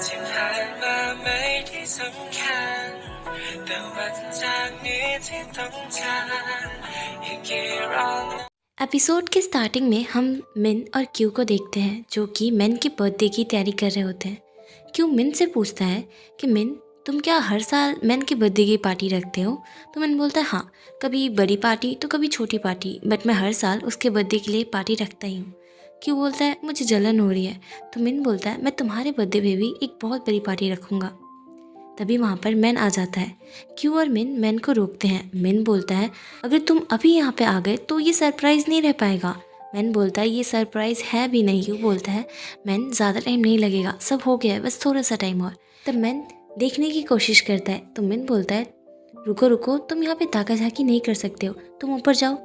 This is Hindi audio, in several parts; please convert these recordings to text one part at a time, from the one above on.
ที่ผ่านมาไม่ได้สำคัญแต่วันจากนี้ที่ต้องจากอีกกี่รอบ एपिसोड के स्टार्टिंग में हम मिन और क्यू को देखते हैं जो कि मिन की बर्थडे की तैयारी कर रहे होते हैं। क्यू मिन से पूछता है कि मिन, तुम क्या हर साल मिन की बर्थडे की पार्टी रखते हो? तो मिन बोलता है हाँ, कभी बड़ी पार्टी तो कभी छोटी पार्टी, बट मैं हर साल उसके बर्थडे के लिए पार्टी रखता ही हूँ। क्यू बोलता है मुझे जलन हो रही है। तो मिन बोलता है मैं तुम्हारे बर्थडे पे भी एक बहुत बड़ी पार्टी रखूँगा। तभी वहाँ पर मैन आ जाता है। क्यू और मिन मैन को रोकते हैं। मिन बोलता है अगर तुम अभी यहाँ पे आ गए तो ये सरप्राइज़ नहीं रह पाएगा। मैन बोलता है ये सरप्राइज़ है भी नहीं। क्यू बोलता है मैन ज़्यादा टाइम नहीं लगेगा, सब हो गया है, बस थोड़ा सा टाइम और। तब मैन देखने की कोशिश करता है तो मिन बोलता है रुको रुको, तुम यहाँ पे ताका झाकी नहीं कर सकते हो, तुम ऊपर जाओ।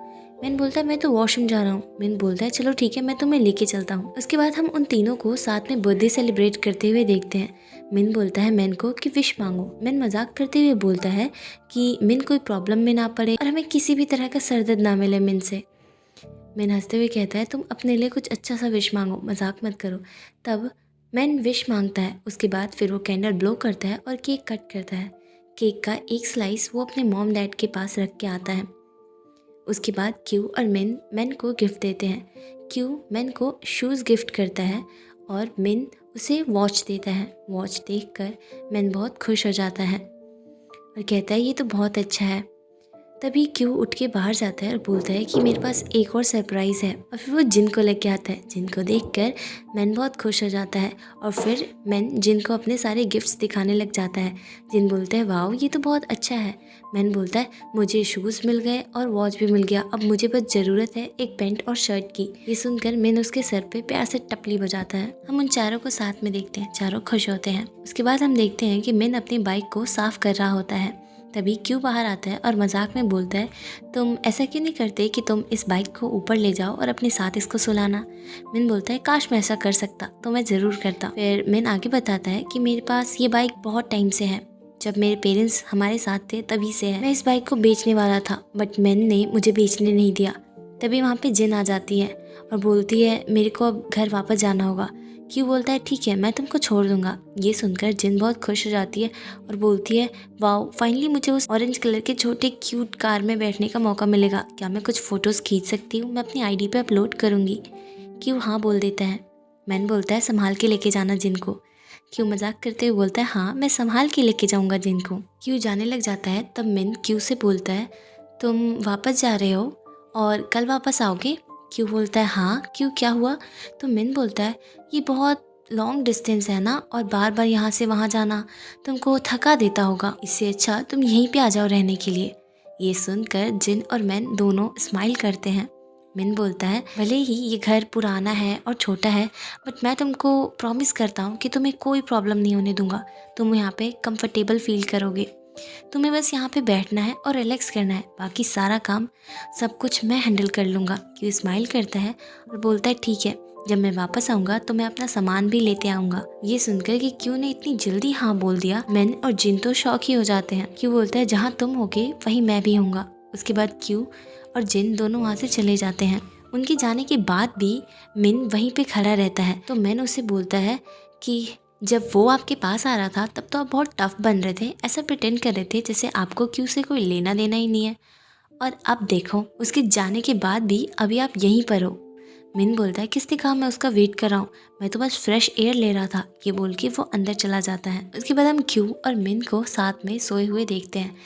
मैन बोलता है मैं तो वॉशरूम जा रहा हूँ। मैन बोलता है चलो ठीक है, मैं तुम्हें लेके चलता हूँ। उसके बाद हम उन तीनों को साथ में बर्थडे सेलिब्रेट करते हुए देखते हैं। मिन बोलता है मैन को कि विश मांगो। मैन मजाक करते हुए बोलता है कि मिन कोई प्रॉब्लम में ना पड़े और हमें किसी भी तरह का सरदर्द ना मिले मिन से। मैन हंसते हुए कहता है तुम अपने लिए कुछ अच्छा सा विश मांगो, मजाक मत करो। तब मैन विश मांगता है। उसके बाद फिर वो कैंडल ब्लो करता है और केक कट करता है। केक का एक स्लाइस वो अपने मॉम डैड के पास रख के आता है। उसके बाद क्यू और मिन मैन को गिफ्ट देते हैं। क्यू मैन को शूज़ गिफ्ट करता है और मिन उसे वॉच देता है। वॉच देखकर मैन बहुत खुश हो जाता है और कहता है ये तो बहुत अच्छा है। तभी क्यू उठ के बाहर जाता है और बोलता है कि मेरे पास एक और सरप्राइज़ है, और फिर वो जिन को लेके आता है। जिन को देखकर मैन बहुत खुश हो जाता है और फिर मैन जिन को अपने सारे गिफ्ट्स दिखाने लग जाता है। जिन बोलता है वाओ ये तो बहुत अच्छा है। मैन बोलता है मुझे शूज़ मिल गए और वॉच भी मिल गया, अब मुझे बस ज़रूरत है एक पैंट और शर्ट की। ये सुनकर मैन उसके सर पे प्यार से टपली बजाता है। हम उन चारों को साथ में देखते हैं, चारों खुश होते हैं। उसके बाद हम देखते हैं कि मैन अपनी बाइक को साफ़ कर रहा होता है। तभी क्यू बाहर आता है और मजाक में बोलता है तुम ऐसा क्यों नहीं करते कि तुम इस बाइक को ऊपर ले जाओ और अपने साथ इसको सुलाना। मिन बोलता है काश मैं ऐसा कर सकता तो मैं ज़रूर करता। फिर मिन आगे बताता है कि मेरे पास ये बाइक बहुत टाइम से है, जब मेरे पेरेंट्स हमारे साथ थे तभी से है। मैं इस बाइक को बेचने वाला था बट मैन ने मुझे बेचने नहीं दिया। तभी वहाँ पे जिन आ जाती है और बोलती है मेरे को अब घर वापस जाना होगा। क्यू बोलता है ठीक है मैं तुमको छोड़ दूंगा। ये सुनकर जिन बहुत खुश हो जाती है और बोलती है वाओ फाइनली मुझे उस ऑरेंज कलर के छोटे क्यूट कार में बैठने का मौका मिलेगा। क्या मैं कुछ फ़ोटोज़ खींच सकती हूँ? मैं अपनी आईडी पे अपलोड करूँगी। क्यू हाँ बोल देता है। मैन बोलता है संभाल के लेके जाना जिन को। क्यू मजाक करते हुए बोलता है हाँ मैं संभाल के लेके जाऊँगा जिन को। क्यू जाने लग जाता है। तब मिन क्यू से बोलता है तुम वापस जा रहे हो और कल वापस आओगे? क्यू बोलता है हाँ क्यों, क्या हुआ? तो मिन बोलता है ये बहुत लॉन्ग डिस्टेंस है ना, और बार बार यहाँ से वहाँ जाना तुमको थका देता होगा, इससे अच्छा तुम यहीं पे आ जाओ रहने के लिए। ये सुनकर जिन और मैन दोनों स्माइल करते हैं। मिन बोलता है भले ही ये घर पुराना है और छोटा है बट मैं तुमको प्रॉमिस करता हूँ कि तुम्हें कोई प्रॉब्लम नहीं होने दूंगा। तुम यहाँ पे कंफर्टेबल फील करोगे। तुम्हें बस यहाँ पे बैठना है और रिलैक्स करना है, बाकी सारा काम सब कुछ मैं हैंडल कर लूँगा। क्यों स्माइल करता है और बोलता है ठीक है, जब मैं वापस आऊँगा तो मैं अपना सामान भी लेते आऊँगा। ये सुनकर कि क्यों ने इतनी जल्दी हाँ बोल दिया, मैन और जिन तो शौक ही हो जाते हैं। क्यों बोलता है जहाँ तुम होगे वहीं मैं भी होऊंगा। उसके बाद क्यू और जिन दोनों वहाँ से चले जाते हैं। उनके जाने के बाद भी मिन वहीं पे खड़ा रहता है। तो मैन उसे बोलता है कि जब वो आपके पास आ रहा था तब तो आप बहुत टफ बन रहे थे, ऐसा प्रिटेंड कर रहे थे जैसे आपको क्यू से कोई लेना देना ही नहीं है, और अब देखो उसके जाने के बाद भी अभी आप यहीं पर हो। मिन बोलता है किसने कहा मैं उसका वेट कर रहा हूँ, मैं तो बस फ्रेश एयर ले रहा था। ये बोल के वो अंदर चला जाता है। उसके बाद हम क्यू और मिन को साथ में सोए हुए देखते हैं।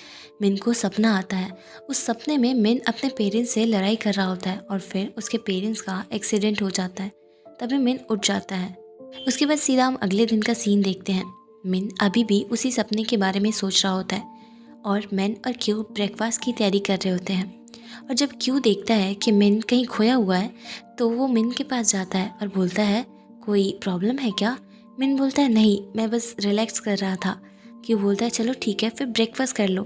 मिन को सपना आता है। उस सपने में मिन अपने पेरेंट्स से लड़ाई कर रहा होता है और फिर उसके पेरेंट्स का एक्सीडेंट हो जाता है। तभी मिन उठ जाता है। उसके बाद सीधा हम अगले दिन का सीन देखते हैं। मिन अभी भी उसी सपने के बारे में सोच रहा होता है और मैन और क्यू ब्रेकफास्ट की तैयारी कर रहे होते हैं। और जब क्यू देखता है कि मिन कहीं खोया हुआ है तो वो मिन के पास जाता है और बोलता है कोई प्रॉब्लम है क्या? मिन बोलता है नहीं, मैं बस रिलैक्स कर रहा था। क्यू बोलता है चलो ठीक है फिर ब्रेकफास्ट कर लो।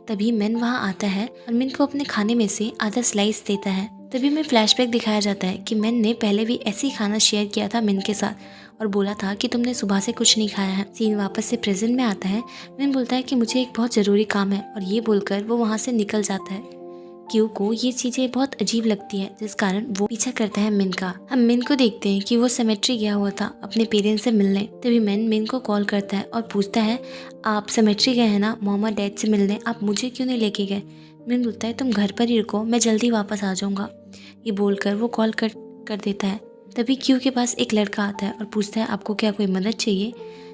तभी मिन वहाँ आता है और मिन को अपने खाने में से आधा स्लाइस देता है। तभी में फ्लैशबैक दिखाया जाता है कि मिन ने पहले भी ऐसे ही खाना शेयर किया था मिन के साथ और बोला था कि तुमने सुबह से कुछ नहीं खाया है। सीन वापस से प्रेजेंट में आता है। मिन बोलता है कि मुझे एक बहुत ज़रूरी काम है और ये बोलकर वो वहाँ से निकल जाता है। क्यू को ये चीज़ें बहुत अजीब लगती है, जिस कारण वो पीछा करता है मिन का। हम मिन को देखते हैं कि वो सेमेट्री गया हुआ था अपने पेरेंट्स से मिलने। तभी मिन को कॉल करता है और पूछता है, आप सेमेट्री गए हैं ना मॉम और डैड से मिलने, आप मुझे क्यों नहीं लेके गए? मिन बोलता है, तुम घर पर ही रुको, मैं जल्दी वापस आ जाऊँगा। ये बोलकर वो कॉल कर देता है। तभी क्यू के पास एक लड़का आता है और पूछता है, आपको क्या कोई मदद चाहिए?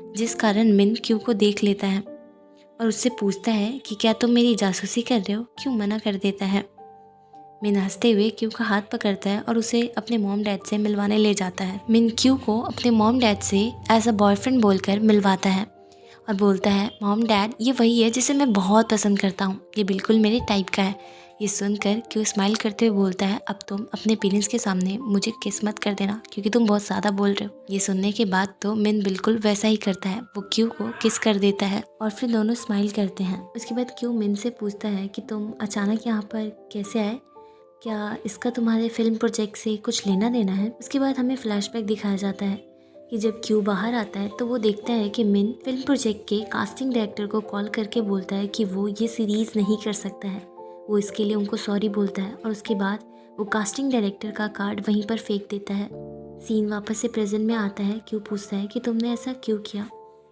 जिस कारण मिन क्यू को देख लेता है और उससे पूछता है कि क्या तुम मेरी जासूसी कर रहे हो? क्यू मना कर देता है। मिन हंसते हुए क्यू का हाथ पकड़ता है और उसे अपने मॉम डैड से मिलवाने ले जाता है। मिन क्यू को अपने मॉम डैड से एज अ बॉयफ्रेंड बोलकर मिलवाता है और बोलता है, मॉम डैड ये वही है जिसे मैं बहुत पसंद करता हूँ, ये बिल्कुल मेरे टाइप का है। ये सुनकर क्यू स्माइल करते हुए बोलता है, अब तुम अपने पेरेंट्स के सामने मुझे किस मत कर देना, क्योंकि तुम बहुत ज़्यादा बोल रहे हो। ये सुनने के बाद तो मिन बिल्कुल वैसा ही करता है, वो क्यू को किस कर देता है और फिर दोनों स्माइल करते हैं। उसके बाद क्यू मिन से पूछता है कि तुम अचानक यहाँ पर कैसे आए, क्या इसका तुम्हारे फिल्म प्रोजेक्ट से कुछ लेना देना है? उसके बाद हमें फ्लैशबैक दिखाया जाता है कि जब क्यू बाहर आता है तो वो देखता है कि मिन फिल्म प्रोजेक्ट के कास्टिंग डायरेक्टर को कॉल करके बोलता है कि वो ये सीरीज़ नहीं कर सकता है। वो इसके लिए उनको सॉरी बोलता है और उसके बाद वो कास्टिंग डायरेक्टर का कार्ड वहीं पर फेंक देता है। सीन वापस से प्रेजेंट में आता है। क्यू पूछता है कि तुमने ऐसा क्यों किया?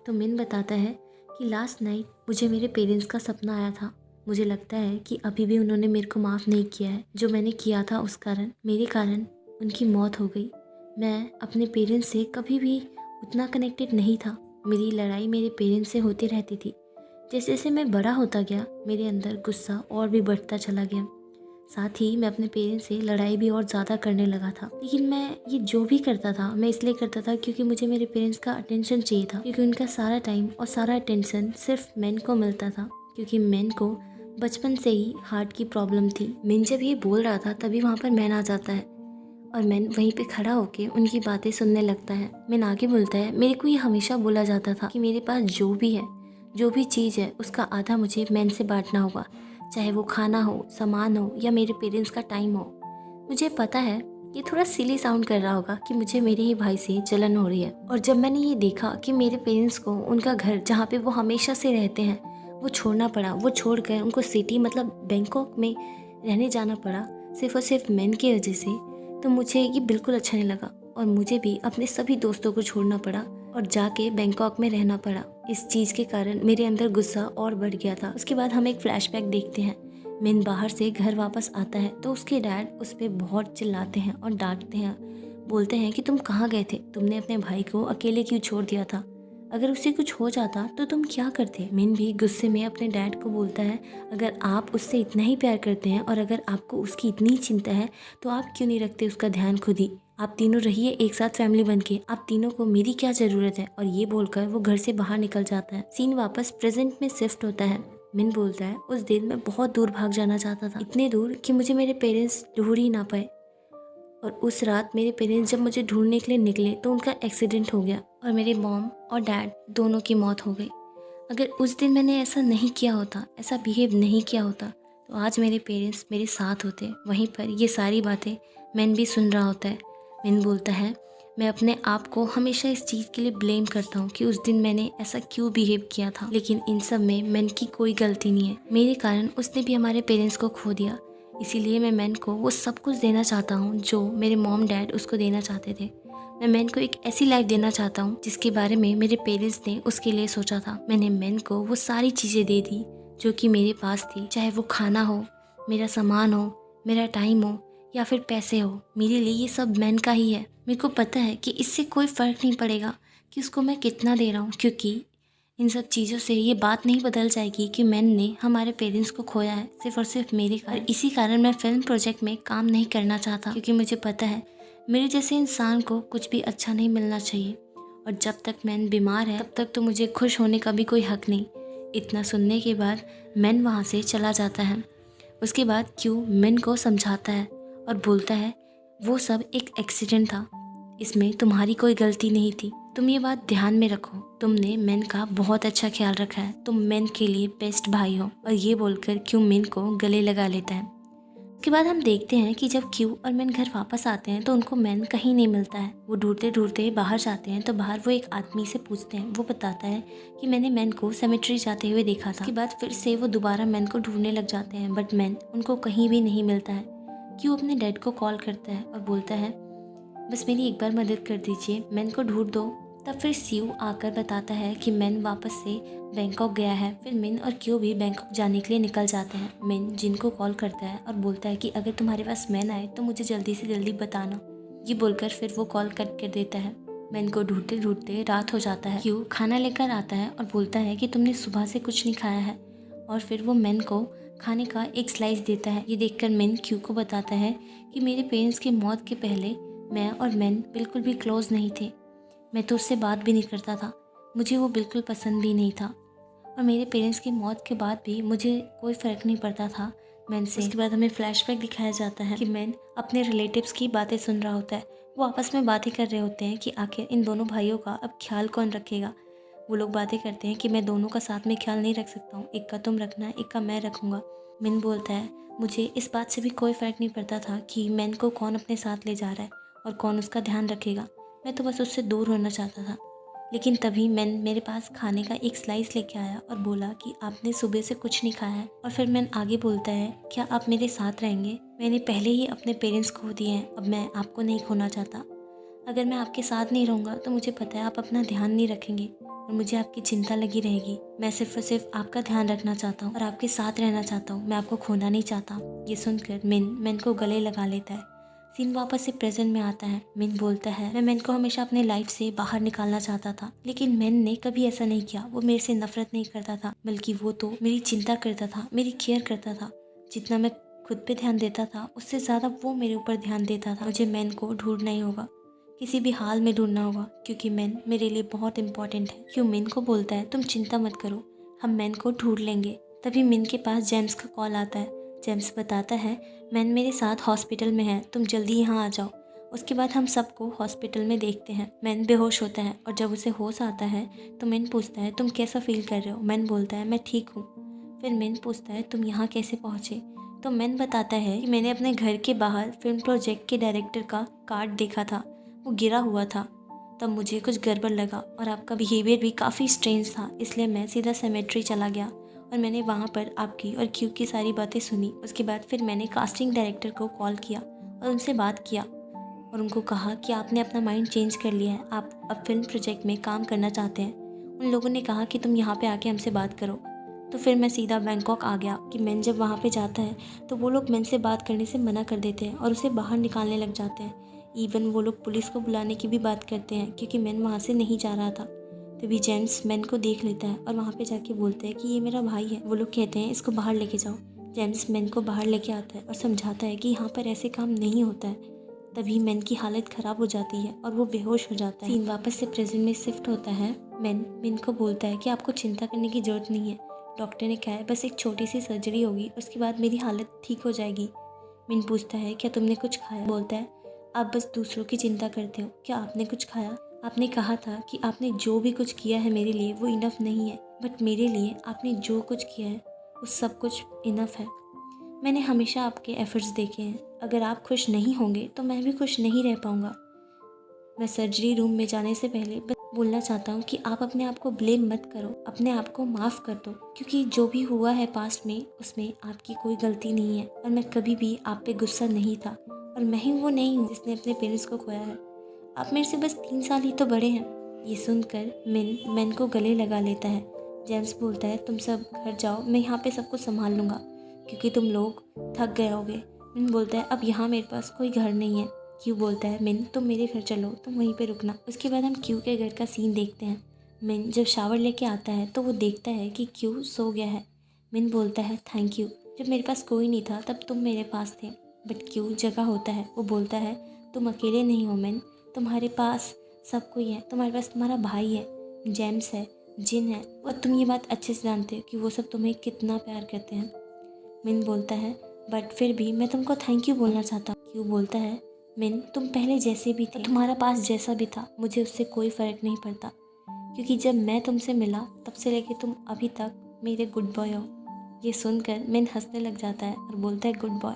तो मिन बताता है कि लास्ट नाइट मुझे मेरे पेरेंट्स का सपना आया था। मुझे लगता है कि अभी भी उन्होंने मेरे को माफ़ नहीं किया है। जो मैंने किया था उस कारण मेरे कारण उनकी मौत हो गई। मैं अपने पेरेंट्स से कभी भी उतना कनेक्टेड नहीं था। मेरी लड़ाई मेरे पेरेंट्स से होती रहती थी। जैसे जैसे मैं बड़ा होता गया मेरे अंदर गुस्सा और भी बढ़ता चला गया। साथ ही मैं अपने पेरेंट्स से लड़ाई भी और ज़्यादा करने लगा था। लेकिन मैं ये जो भी करता था मैं इसलिए करता था क्योंकि मुझे मेरे पेरेंट्स का अटेंशन चाहिए था, क्योंकि उनका सारा टाइम और सारा अटेंशन सिर्फ मैन को मिलता था, क्योंकि मैन को बचपन से ही हार्ट की प्रॉब्लम थी। मैन जब ये बोल रहा था तभी वहाँ पर मैन आ जाता है और मैन वहीं पे खड़ा होके उनकी बातें सुनने लगता है। मैन आगे बोलता है, मेरे को ये हमेशा बोला जाता था कि मेरे पास जो भी है, जो भी चीज़ है, उसका आधा मुझे मैन से बांटना होगा, चाहे वो खाना हो, सामान हो या मेरे पेरेंट्स का टाइम हो। मुझे पता है ये थोड़ा सिली साउंड कर रहा होगा कि मुझे मेरे ही भाई से जलन हो रही है। और जब मैंने ये देखा कि मेरे पेरेंट्स को उनका घर जहाँ पे वो हमेशा से रहते हैं वो छोड़ना पड़ा, वो छोड़कर उनको सिटी मतलब बैंकॉक में रहने जाना पड़ा सिर्फ और सिर्फ मैन की वजह से, तो मुझे ये बिल्कुल अच्छा नहीं लगा और मुझे भी अपने सभी दोस्तों को छोड़ना पड़ा और जाके बैंकॉक में रहना पड़ा। इस चीज़ के कारण मेरे अंदर गुस्सा और बढ़ गया था। उसके बाद हम एक फ्लैशबैक देखते हैं। मिन बाहर से घर वापस आता है तो उसके डैड उस पर बहुत चिल्लाते हैं और डांटते हैं, बोलते हैं कि तुम कहाँ गए थे, तुमने अपने भाई को अकेले क्यों छोड़ दिया था, अगर उसे कुछ हो जाता तो तुम क्या करते? मिन भी गुस्से में अपने डैड को बोलता है, अगर आप उससे इतना ही प्यार करते हैं और अगर आपको उसकी इतनी चिंता है तो आप क्यों नहीं रखते उसका ध्यान खुद ही? आप तीनों रहिए एक साथ फैमिली बनके, आप तीनों को मेरी क्या ज़रूरत है? और ये बोलकर वो घर से बाहर निकल जाता है। सीन वापस प्रेजेंट में शिफ्ट होता है। मिन बोलता है, उस दिन मैं बहुत दूर भाग जाना चाहता था, इतने दूर कि मुझे मेरे पेरेंट्स ढूंढ ही ना पाए। और उस रात मेरे पेरेंट्स जब मुझे ढूंढने के लिए निकले तो उनका एक्सीडेंट हो गया और मेरे मॉम और डैड दोनों की मौत हो गई। अगर उस दिन मैंने ऐसा नहीं किया होता, ऐसा बिहेव नहीं किया होता, तो आज मेरे पेरेंट्स मेरे साथ होते। वहीं पर ये सारी बातें मैन भी सुन रहा होता है। मैन बोलता है, मैं अपने आप को हमेशा इस चीज़ के लिए ब्लेम करता हूँ कि उस दिन मैंने ऐसा क्यों बिहेव किया था, लेकिन इन सब में मैन की कोई गलती नहीं है। मेरे कारण उसने भी हमारे पेरेंट्स को खो दिया, इसीलिए मैं मैन को वो सब कुछ देना चाहता हूँ जो मेरे मॉम डैड उसको देना चाहते थे। मैं मैन को एक ऐसी लाइफ देना चाहता हूँ जिसके बारे में मेरे पेरेंट्स ने उसके लिए सोचा था। मैंने मैन को वो सारी चीज़ें दे दी जो कि मेरे पास थी, चाहे वो खाना हो, मेरा सामान हो, मेरा टाइम हो या फिर पैसे हो। मेरे लिए ये सब मैन का ही है। मेरे को पता है कि इससे कोई फ़र्क नहीं पड़ेगा कि उसको मैं कितना दे रहा हूँ, क्योंकि इन सब चीज़ों से ये बात नहीं बदल जाएगी कि मैन ने हमारे पेरेंट्स को खोया है सिर्फ और सिर्फ मेरे कारण। इसी कारण मैं फिल्म प्रोजेक्ट में काम नहीं करना चाहता, क्योंकि मुझे पता है मेरे जैसे इंसान को कुछ भी अच्छा नहीं मिलना चाहिए और जब तक मैन बीमार है तब तक तो मुझे खुश होने का भी कोई हक नहीं। इतना सुनने के बाद मैन वहाँ से चला जाता है। उसके बाद क्यू मैन को समझाता है और बोलता है, वो सब एक एक्सीडेंट था, इसमें तुम्हारी कोई गलती नहीं थी, तुम ये बात ध्यान में रखो, तुमने मैन का बहुत अच्छा ख्याल रखा है, तुम मैन के लिए बेस्ट भाई हो। और ये बोलकर क्यू मैन को गले लगा लेता है। उसके बाद हम देखते हैं कि जब क्यू और मैन घर वापस आते हैं तो उनको मैन कहीं नहीं मिलता है। वो ढूंढते ढूंढते बाहर जाते हैं तो बाहर वो एक आदमी से पूछते हैं। वो बताता है कि मैंने मैन को सेमेट्री जाते हुए देखा था। उसके बाद फिर से वो दोबारा मैन को ढूंढने लग जाते हैं, बट मैन उनको कहीं भी नहीं मिलता है। क्यू अपने डैड को कॉल करता है और बोलता है बस मेरी एक बार मदद कर दीजिए, मैन को ढूंढ दो। तब फिर सीयू आकर बताता है कि मैन वापस से बैंकॉक गया है। फिर मिन और क्यू भी बैंकॉक जाने के लिए निकल जाते हैं। मिन जिन को कॉल करता है और बोलता है कि अगर तुम्हारे पास मैन आए तो मुझे जल्दी से जल्दी बताना। ये बोलकर फिर वो कॉल कट कर देता है। मैन को ढूंढते ढूंढते रात हो जाता है। क्यू खाना लेकर आता है और बोलता है कि तुमने सुबह से कुछ नहीं खाया है, और फिर वो मैन को खाने का एक स्लाइस देता है। ये देखकर मैन क्यू को बताता है कि मेरे पेरेंट्स की मौत के पहले मैं और मैन बिल्कुल भी क्लोज नहीं थे। मैं तो उससे बात भी नहीं करता था, मुझे वो बिल्कुल पसंद भी नहीं था, और मेरे पेरेंट्स की मौत के बाद भी मुझे कोई फ़र्क नहीं पड़ता था मैन से। उसके बाद हमें फ्लैशबैक दिखाया जाता है कि मैन अपने रिलेटिव्स की बातें सुन रहा होता है। वो आपस में बातें कर रहे होते हैं कि आखिर इन दोनों भाइयों का अब ख्याल कौन रखेगा। वो लोग बातें करते हैं कि मैं दोनों का साथ में ख्याल नहीं रख सकता हूँ, एक का तुम रखना, एक का मैं रखूँगा। मिन बोलता है मुझे इस बात से भी कोई फ़र्क नहीं पड़ता था कि मैन को कौन अपने साथ ले जा रहा है और कौन उसका ध्यान रखेगा। मैं तो बस उससे दूर होना चाहता था। लेकिन तभी मैन मेरे पास खाने का एक स्लाइस लेके आया और बोला कि आपने सुबह से कुछ नहीं खाया है। और फिर मैन आगे बोलता है क्या आप मेरे साथ रहेंगे? मैंने पहले ही अपने पेरेंट्स खो दिए हैं, अब मैं आपको नहीं खोना चाहता। अगर मैं आपके साथ नहीं रहूँगा तो मुझे पता है आप अपना ध्यान नहीं रखेंगे और मुझे आपकी चिंता लगी रहेगी। मैं सिर्फ और सिर्फ आपका ध्यान रखना चाहता हूँ और आपके साथ रहना चाहता हूँ, मैं आपको खोना नहीं चाहता। ये सुनकर मैन को गले लगा लेता है। सीन वापस से प्रेजेंट में आता है। मिन बोलता है मैं मैन को हमेशा अपने लाइफ से बाहर निकालना चाहता था, लेकिन मैन ने कभी ऐसा नहीं किया। वो मेरे से नफरत नहीं करता था, बल्कि वो तो मेरी चिंता करता था, मेरी केयर करता था। जितना मैं खुद पे ध्यान देता था उससे ज़्यादा वो मेरे ऊपर ध्यान देता था। मुझे मैन को ढूंढना ही होगा, किसी भी हाल में ढूंढना होगा, क्योंकि मैन मेरे लिए बहुत इंपॉर्टेंट है। क्यों मिन को बोलता है तुम चिंता मत करो, हम मैन को ढूंढ लेंगे। तभी मिन के पास जेम्स का कॉल आता है। जेम्स बताता है मैन मेरे साथ हॉस्पिटल में है, तुम जल्दी यहाँ आ जाओ। उसके बाद हम सबको हॉस्पिटल में देखते हैं। मैन बेहोश होता है और जब उसे होश आता है तो मैन पूछता है तुम कैसा फील कर रहे हो? मैन बोलता है मैं ठीक हूँ। फिर मैन पूछता है तुम यहाँ कैसे पहुँचे? तो मैन बताता है कि मैंने अपने घर के बाहर फिल्म प्रोजेक्ट के डायरेक्टर का कार्ड देखा था, वो गिरा हुआ था। तब मुझे कुछ गड़बड़ लगा और आपका बिहेवियर भी काफ़ी स्ट्रेंज था, इसलिए मैं सीधा सेमेट्री चला गया और मैंने वहाँ पर आपकी और क्यू की सारी बातें सुनी। उसके बाद फिर मैंने कास्टिंग डायरेक्टर को कॉल किया और उनसे बात किया और उनको कहा कि आपने अपना माइंड चेंज कर लिया है, आप अब फिल्म प्रोजेक्ट में काम करना चाहते हैं। उन लोगों ने कहा कि तुम यहाँ पे आके हमसे बात करो। तो फिर मैं सीधा बैंकॉक आ गया कि मैन जब वहाँ पे जाता है तो वो लोग मैन से बात करने से मना कर देते हैं और उसे बाहर निकालने लग जाते हैं। इवन वो लोग पुलिस को बुलाने की भी बात करते हैं क्योंकि मैन वहाँ से नहीं जा रहा था। तभी जेम्स मैन को देख लेता है और वहाँ पे जाके बोलता है कि ये मेरा भाई है। वो लोग कहते हैं इसको बाहर लेके जाओ। जेम्स मैन को बाहर लेके आता है और समझाता है कि यहाँ पर ऐसे काम नहीं होता है। तभी मैन की हालत ख़राब हो जाती है और वो बेहोश हो जाता है। सीन वापस से प्रेजेंट में शिफ्ट होता है। मैन को बोलता है कि आपको चिंता करने की ज़रूरत नहीं है, डॉक्टर ने कहा है बस एक छोटी सी सर्जरी होगी, उसके बाद मेरी हालत ठीक हो जाएगी। मिन पूछता है क्या तुमने कुछ खाया? बोलता है आप बस दूसरों की चिंता करते हो, क्या आपने कुछ खाया? आपने कहा था कि आपने जो भी कुछ किया है मेरे लिए वो इनफ नहीं है, बट मेरे लिए आपने जो कुछ किया है वो सब कुछ इनफ है। मैंने हमेशा आपके एफर्ट्स देखे हैं, अगर आप खुश नहीं होंगे तो मैं भी खुश नहीं रह पाऊँगा। मैं सर्जरी रूम में जाने से पहले बस बोलना चाहता हूँ कि आप अपने आप को ब्लेम मत करो, अपने आप को माफ़ कर दो, क्योंकि जो भी हुआ है पास्ट में उसमें आपकी कोई गलती नहीं है और मैं कभी भी आप पे गुस्सा नहीं था और मैं ही वो नहीं हूँ जिसने अपने पेरेंट्स को खोया है। आप मेरे से बस 3 साल ही तो बड़े हैं। ये सुनकर मैन को गले लगा लेता है। जेम्स बोलता है तुम सब घर जाओ, मैं यहाँ पे सब कुछ संभाल लूँगा क्योंकि तुम लोग थक गए होगे। मिन बोलता है अब यहाँ मेरे पास कोई घर नहीं है। क्यू बोलता है मिन तुम मेरे घर चलो, तुम वहीं पे रुकना। उसके बाद हम क्यू के घर का सीन देखते हैं। मिन जब शावर लेके आता है तो वो देखता है कि क्यू सो गया है। मिन बोलता है थैंक यू, जब मेरे पास कोई नहीं था तब तुम मेरे पास थे। बट क्यू जगह होता है। वो बोलता है तुम अकेले नहीं हो मिन, तुम्हारे पास सब कोई है, तुम्हारे पास तुम्हारा भाई है, जेम्स है, जिन है, और तुम ये बात अच्छे से जानते हो कि वो सब तुम्हें कितना प्यार करते हैं। मिन बोलता है बट फिर भी मैं तुमको थैंक यू बोलना चाहता हूँ। क्यू बोलता है मिन तुम पहले जैसे भी थे, तुम्हारा पास जैसा भी था, मुझे उससे कोई फ़र्क नहीं पड़ता, क्योंकि जब मैं तुमसे मिला तब से लेके तुम अभी तक मेरे गुड बॉय हो। ये सुनकर मिन हंसने लग जाता है और बोलता है गुड बॉय,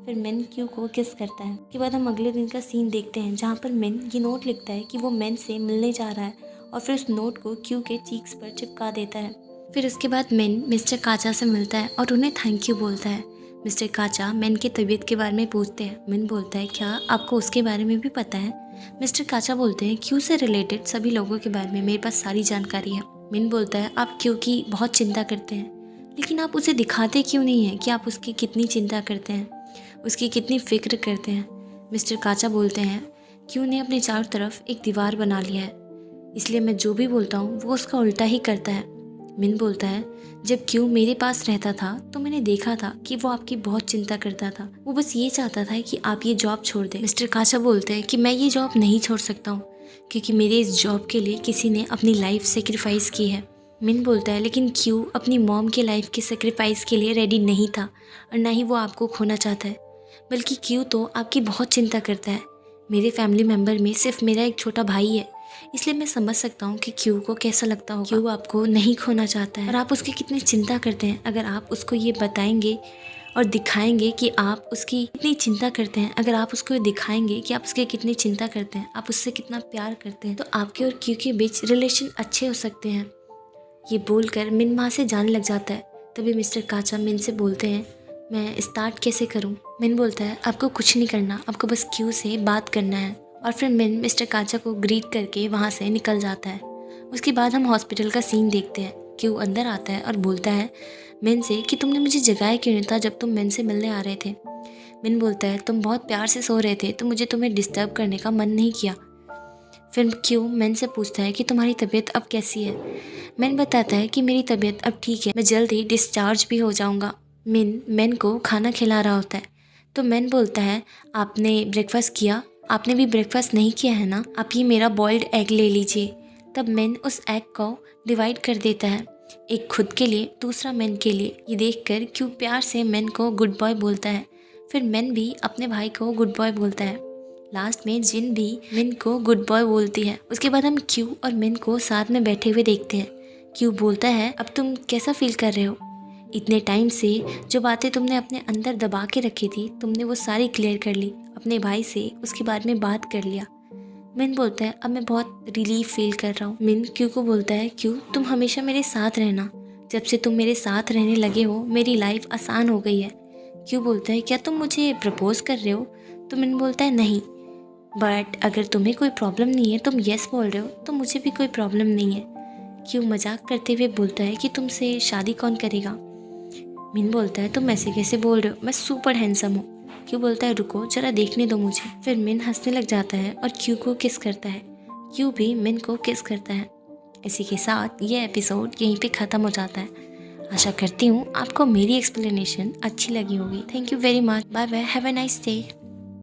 फिर मिन क्यू को किस करता है। उसके बाद हम अगले दिन का सीन देखते हैं जहाँ पर मिन ये नोट लिखता है कि वो मिन से मिलने जा रहा है और फिर उस नोट को क्यू के चीक्स पर चिपका देता है। फिर उसके बाद मिन मिस्टर काचा से मिलता है और उन्हें थैंक यू बोलता है। मिस्टर काचा मिन की तबीयत के बारे में पूछते हैं। मिन बोलता है क्या आपको उसके बारे में भी पता है? मिस्टर काचा बोलते हैं क्यू से रिलेटेड सभी लोगों के बारे में मेरे पास सारी जानकारी है। मिन बोलता है आप क्यू की बहुत चिंता करते हैं, लेकिन आप उसे दिखाते क्यों नहीं हैं कि आप उसकी कितनी चिंता करते हैं, उसकी कितनी फिक्र करते हैं। मिस्टर काचा बोलते हैं क्यू ने अपने चारों तरफ एक दीवार बना लिया है, इसलिए मैं जो भी बोलता हूँ वो उसका उल्टा ही करता है। मिन बोलता है जब क्यू मेरे पास रहता था तो मैंने देखा था कि वो आपकी बहुत चिंता करता था, वो बस ये चाहता था कि आप ये जॉब छोड़ दें। मिस्टर काचा बोलते हैं कि मैं ये जॉब नहीं छोड़ सकता हूँ क्योंकि मेरे इस जॉब के लिए किसी ने अपनी लाइफ सेक्रीफाइस की है। मिन बोलता है लेकिन क्यू अपनी मॉम की लाइफ के सेक्रीफाइस के लिए रेडी नहीं था और ना ही वो आपको खोना चाहता है, बल्कि क्यू तो आपकी बहुत चिंता करता है। मेरे फैमिली मेम्बर में सिर्फ मेरा एक छोटा भाई है, इसलिए मैं समझ सकता हूँ कि क्यू को कैसा लगता होगा। क्यू आपको नहीं खोना चाहता है और आप उसकी कितनी चिंता करते हैं। अगर आप उसको ये बताएंगे और दिखाएंगे कि आप उसकी कितनी चिंता करते हैं, अगर आप उसको दिखाएंगे कि आप उसकी कितनी चिंता करते हैं, आप उससे कितना प्यार करते हैं, तो आपके और क्यू के बीच रिलेशन अच्छे हो सकते हैं। ये बोलकर मिन वहाँ से जाने लग जाता है। तभी मिस्टर काचा मिन से बोलते हैं मैं स्टार्ट कैसे करूँ? मिन बोलता है आपको कुछ नहीं करना, आपको बस क्यू से बात करना है। और फिर मिन मिस्टर काचा को ग्रीट करके वहाँ से निकल जाता है। उसके बाद हम हॉस्पिटल का सीन देखते हैं। क्यू अंदर आता है और बोलता है मिन से कि तुमने मुझे जगाया क्यों नहीं था जब तुम मिन से मिलने आ रहे थे। मिन बोलता है तुम बहुत प्यार से सो रहे थे तो मुझे तुम्हें डिस्टर्ब करने का मन नहीं किया। फिर क्यू मिन से पूछता है कि तुम्हारी तबीयत अब कैसी है? मिन बताता है कि मेरी तबीयत अब ठीक है, मैं जल्द ही डिस्चार्ज भी हो जाऊंगा। मिन को खाना खिला रहा होता है तो मिन बोलता है आपने ब्रेकफास्ट किया? आपने भी ब्रेकफास्ट नहीं किया है ना, आप ये मेरा बॉइल्ड एग ले लीजिए। तब मिन उस एग को डिवाइड कर देता है, एक खुद के लिए दूसरा मिन के लिए। ये देखकर क्यू प्यार से मिन को गुड बॉय बोलता है। फिर मिन भी अपने भाई को गुड बॉय बोलता है। लास्ट में जिन भी मिन को गुड बॉय बोलती है। उसके बाद हम क्यू और मिन को साथ में बैठे हुए देखते हैं। क्यू बोलता है अब तुम कैसा फील कर रहे हो? इतने टाइम से जो बातें तुमने अपने अंदर दबा के रखी थी तुमने वो सारी क्लियर कर ली, अपने भाई से उसके बारे में बात कर लिया। मिन बोलता है अब मैं बहुत रिलीफ फील कर रहा हूँ। मिन क्यू को बोलता है क्यू तुम हमेशा मेरे साथ रहना, जब से तुम मेरे साथ रहने लगे हो मेरी लाइफ आसान हो गई है। क्यू बोलता है क्या तुम मुझे प्रपोज कर रहे हो? तो मिन बोलता है नहीं, बट अगर तुम्हें कोई प्रॉब्लम नहीं है, तुम येस बोल रहे हो तो मुझे भी कोई प्रॉब्लम नहीं है। क्यू मजाक करते हुए बोलता है कि तुमसे शादी कौन करेगा? मिन बोलता है तुम ऐसे कैसे बोल रहे हो, मैं सुपर हैंडसम हूँ। क्यू बोलता है रुको जरा देखने दो मुझे। फिर मिन हंसने लग जाता है और क्यू को किस करता है। क्यू भी मिन को किस करता है। इसी के साथ ये एपिसोड यहीं पे ख़त्म हो जाता है। आशा करती हूँ आपको मेरी एक्सप्लेनेशन अच्छी लगी होगी। Thank you very much. Bye bye, have a nice day.